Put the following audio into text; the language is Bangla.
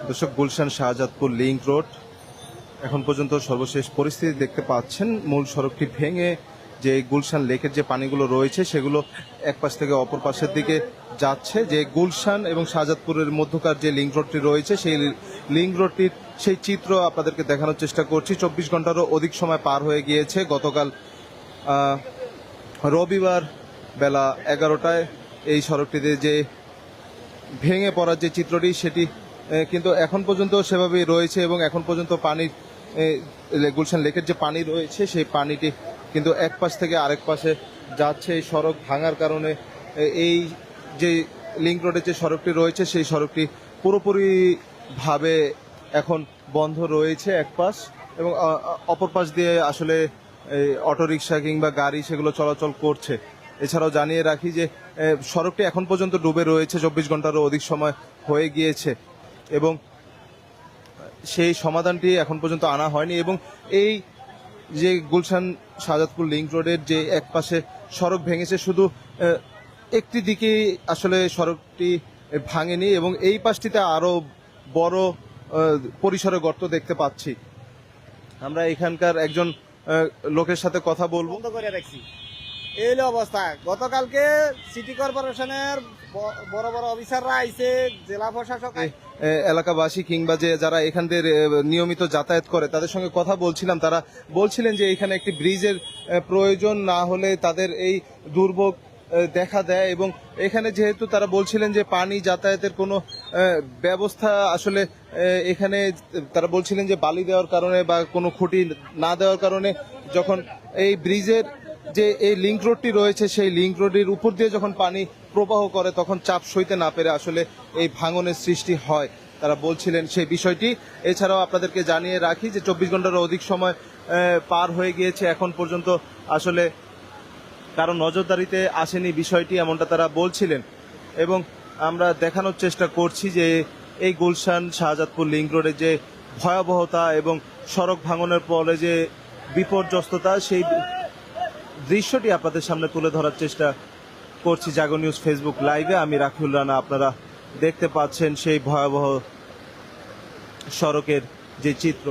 দর্শক, গুলশান শাহজাদপুর লিংক রোড এখন পর্যন্ত সর্বশেষ পরিস্থিতি দেখতে পাচ্ছেন। মূল সড়কটি ভেঙে যে গুলশান লেকের যে পানিগুলো রয়েছে সেগুলো এক পাশ থেকে অপর পাশের দিকে যাচ্ছে। যে গুলশান এবং শাহজাদপুরের মধ্যকার যে লিংক রোডটি রয়েছে সেই লিংক রোডটির সেই চিত্র আপনাদেরকে দেখানোর চেষ্টা করছি। 24 ঘন্টারও অধিক সময় পার হয়ে গিয়েছে। গতকাল রবিবার বেলা 11টায় এই সড়কটিতে যে ভেঙে পড়ার যে চিত্রটি সেটি কিন্তু এখন পর্যন্ত সেভাবেই রয়েছে এবং এখন পর্যন্ত পানির গুলশান লেকের যে পানি রয়েছে সেই পানিটি কিন্তু এক পাশ থেকে আরেক পাশে যাচ্ছে। এই সড়ক ভাঙার কারণে এই যে লিংক রোডের যে সড়কটি রয়েছে সেই সড়কটি পুরোপুরিভাবে এখন বন্ধ রয়েছে এক পাশ, এবং অপর পাশ দিয়ে আসলে অটোরিকশা কিংবা গাড়ি সেগুলো চলাচল করছে। এছাড়াও জানিয়ে রাখি যে সড়কটি এখন পর্যন্ত ডুবে রয়েছে, 24 ঘন্টারও অধিক সময় হয়ে গিয়েছে এবং সেই সমাধানটি এখন পর্যন্ত আনা হয়নি। এবং এই যে গুলশান শাহজাদপুর লিংক রোডের যে এক পাশে সড়ক ভেঙেছে, শুধু একটি দিকেই আসলে সড়কটি ভাঙেনি এবং এই পাশটিতে আরও বড় পরিসরে গর্ত দেখতে পাচ্ছি। আমরা এখানকার একজন লোকের সাথে কথা বলবো। এই হলো অবস্থা। গতকালকে সিটি কর্পোরেশনের বড় বড় অফিসাররা আইছে, জেলা প্রশাসক, এলাকাবাসী কিংবা যে যারা এখান দিয়ে নিয়মিত যাতায়াত করে তাদের সঙ্গে কথা বলছিলাম। তারা বলছিলেন যে এখানে একটি ব্রিজের প্রয়োজন, না হলে তাদের এই দুর্ভোগ দেখা দেয়। এবং এখানে যেহেতু তারা বলছিলেন যে পানি যাতায়াতের কোনো ব্যবস্থা আসলে এখানে তারা বলছিলেন যে বালি দেওয়ার কারণে বা কোনো খুঁটি না দেওয়ার কারণে যখন এই ব্রিজের যে এই লিংক রোডটি রয়েছে সেই লিংক রোডের উপর দিয়ে যখন পানি প্রবাহ করে তখন চাপ সইতে না পেরে আসলে এই ভাঙনের সৃষ্টি হয়, তারা বলছিলেন সেই বিষয়টি। এছাড়াও আপনাদেরকে জানিয়ে রাখি যে 24 ঘন্টারও অধিক সময় পার হয়ে গিয়েছে, এখন পর্যন্ত আসলে কারো নজরদারিতে আসেনি বিষয়টি, এমনটা তারা বলছিলেন। এবং আমরা দেখানোর চেষ্টা করছি যে এই গুলশান শাহজাদপুর লিংক রোডের যে ভয়াবহতা এবং সড়ক ভাঙনের ফলে যে বিপর্যস্ততা সেই দৃশ্যটি আপনাদের সামনে তুলে ধরার চেষ্টা করছি জাগো নিউজ ফেসবুক লাইভে। আমি রাকিউল রানা, আপনারা দেখতে পাচ্ছেন সেই ভয়াবহ সড়কের যে চিত্র।